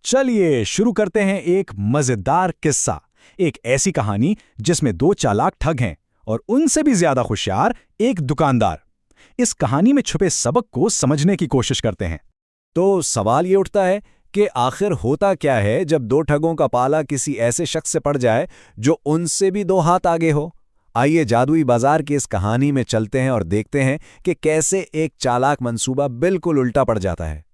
चलिए शुरू करते हैं एक मजेदार किस्सा। एक ऐसी कहानी जिसमें दो चालाक ठग हैं और उनसे भी ज्यादा होशियार एक दुकानदार। इस कहानी में छुपे सबक को समझने की कोशिश करते हैं। तो सवाल ये उठता है कि आखिर होता क्या है जब दो ठगों का पाला किसी ऐसे शख्स से पड़ जाए जो उनसे भी दो हाथ आगे हो। आइए जादुई बाजार की इस कहानी में चलते हैं और देखते हैं कि कैसे एक चालाक मंसूबा बिल्कुल उल्टा पड़ जाता है।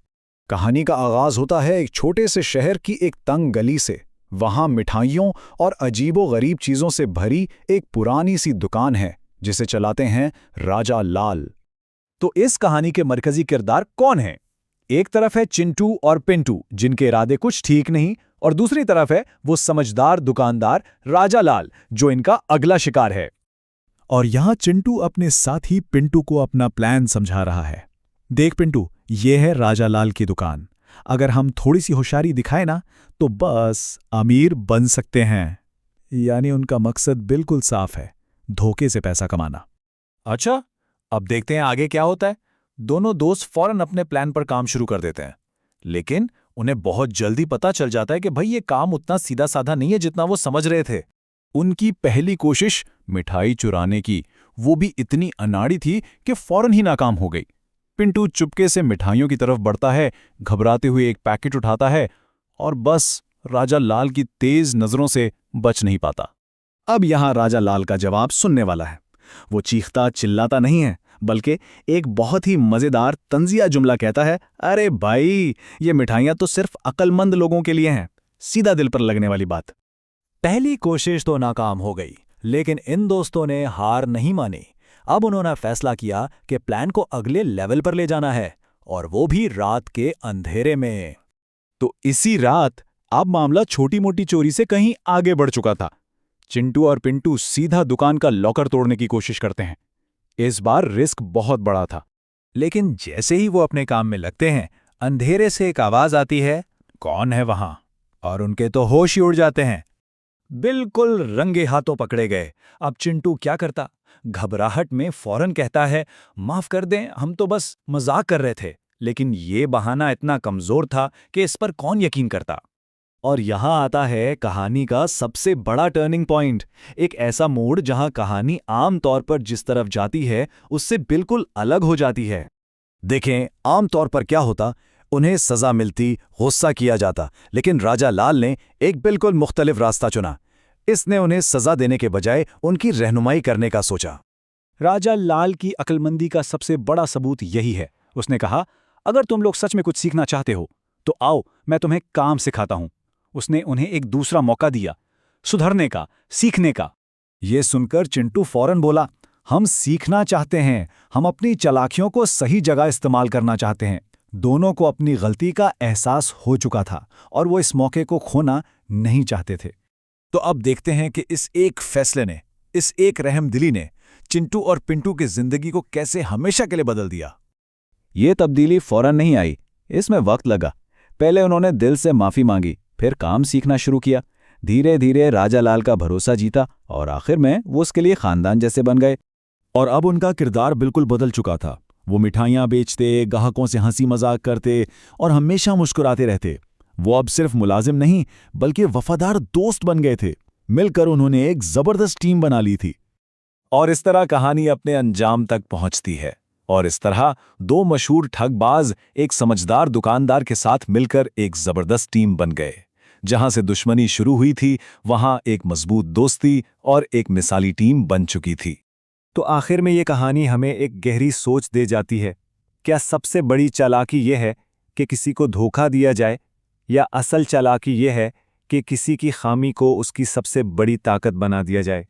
कहानी का आगाज होता है एक छोटे से शहर की एक तंग गली से। वहां मिठाइयों और अजीबो-गरीब चीजों से भरी एक पुरानी सी दुकान है जिसे चलाते हैं राजा लाल। तो इस कहानी के मरकजी किरदार कौन हैं? एक तरफ है चिंटू और पिंटू जिनके इरादे कुछ ठीक नहीं, और दूसरी तरफ है वो समझदार दुकानदार राजा लाल जो इनका अगला शिकार है। और यहां चिंटू अपने साथी पिंटू को अपना प्लान समझा रहा है। देख पिंटू, ये है राजा लाल की दुकान। अगर हम थोड़ी सी होशियारी दिखाएं ना तो बस अमीर बन सकते हैं। यानी उनका मकसद बिल्कुल साफ है, धोखे से पैसा कमाना। अच्छा, अब देखते हैं आगे क्या होता है। दोनों दोस्त फौरन अपने प्लान पर काम शुरू कर देते हैं, लेकिन उन्हें बहुत जल्दी पता चल जाता है कि भाई ये काम उतना सीधा साधा नहीं है जितना वो समझ रहे थे। उनकी पहली कोशिश मिठाई चुराने की, वो भी इतनी अनाड़ी थी कि फौरन ही नाकाम हो गई। पिंटू चुपके से मिठाइयों की तरफ बढ़ता है, घबराते हुए एक पैकेट उठाता है और बस राजा लाल की तेज नजरों से बच नहीं पाता। अब यहां राजा लाल का जवाब सुनने वाला है। वो चीखता चिल्लाता नहीं है, बल्कि एक बहुत ही मजेदार तंजिया जुमला कहता है, अरे भाई, ये मिठाइयां तो सिर्फ अक्लमंद लोगों के लिए हैं। सीधा दिल पर लगने वाली बात। पहली कोशिश तो नाकाम हो गई, लेकिन इन दोस्तों ने हार नहीं मानी। अब उन्होंने फैसला किया कि प्लान को अगले लेवल पर ले जाना है, और वो भी रात के अंधेरे में। तो इसी रात अब मामला छोटी मोटी चोरी से कहीं आगे बढ़ चुका था। चिंटू और पिंटू सीधा दुकान का लॉकर तोड़ने की कोशिश करते हैं। इस बार रिस्क बहुत बड़ा था। लेकिन जैसे ही वो अपने काम में लगते हैं, अंधेरे से एक आवाज आती है, कौन है वहां? और उनके तो होश ही उड़ जाते हैं। बिल्कुल रंगे हाथों पकड़े गए। अब चिंटू क्या करता? घबराहट में फौरन कहता है, माफ कर दें, हम तो बस मजाक कर रहे थे। लेकिन ये बहाना इतना कमजोर था कि इस पर कौन यकीन करता। और यहां आता है कहानी का सबसे बड़ा टर्निंग पॉइंट। एक ऐसा मोड़ जहां कहानी आम तौर पर जिस तरफ जाती है उससे बिल्कुल अलग हो जाती है। देखें, आम तौर पर क्या होता, उन्हें सजा मिलती, गुस्सा किया जाता, लेकिन राजा लाल ने एक बिल्कुल मुख्तलिफ रास्ता चुना। इसने उन्हें सजा देने के बजाय उनकी रहनुमाई करने का सोचा। राजा लाल की अक्लमंदी का सबसे बड़ा सबूत यही है। उसने कहा, अगर तुम लोग सच में कुछ सीखना चाहते हो तो आओ, मैं तुम्हें काम सिखाता हूं। उसने उन्हें एक दूसरा मौका दिया, सुधरने का, सीखने का। यह सुनकर चिंटू फौरन बोला, हम सीखना चाहते हैं, हम अपनी चालाकियों को सही जगह इस्तेमाल करना चाहते हैं। दोनों को अपनी गलती का एहसास हो चुका था और वो इस मौके को खोना नहीं चाहते थे। तो अब देखते हैं कि इस एक फैसले ने, इस एक रहमदिली ने चिंटू और पिंटू की जिंदगी को कैसे हमेशा के लिए बदल दिया। ये तब्दीली फौरन नहीं आई, इसमें वक्त लगा। पहले उन्होंने दिल से माफी मांगी, फिर काम सीखना शुरू किया। धीरे धीरे राजा लाल का भरोसा जीता और आखिर में वो उसके लिए खानदान जैसे बन गए। और अब उनका किरदार बिल्कुल बदल चुका था। वो मिठाइयाँ बेचते, ग्राहकों से हंसी मजाक करते और हमेशा मुस्कुराते रहते। वो अब सिर्फ मुलाजिम नहीं बल्कि वफादार दोस्त बन गए थे। मिलकर उन्होंने एक जबरदस्त टीम बना ली थी। और इस तरह कहानी अपने अंजाम तक पहुंचती है। और इस तरह दो मशहूर ठगबाज एक समझदार दुकानदार के साथ मिलकर एक जबरदस्त टीम बन गए। जहां से दुश्मनी शुरू हुई थी, वहां एक मजबूत दोस्ती और एक मिसाली टीम बन चुकी थी। तो आखिर में ये कहानी हमें एक गहरी सोच दे जाती है। क्या सबसे बड़ी चालाकी ये है कि किसी को धोखा दिया जाए, या असल चालाकी ये है कि किसी की खामी को उसकी सबसे बड़ी ताकत बना दिया जाए?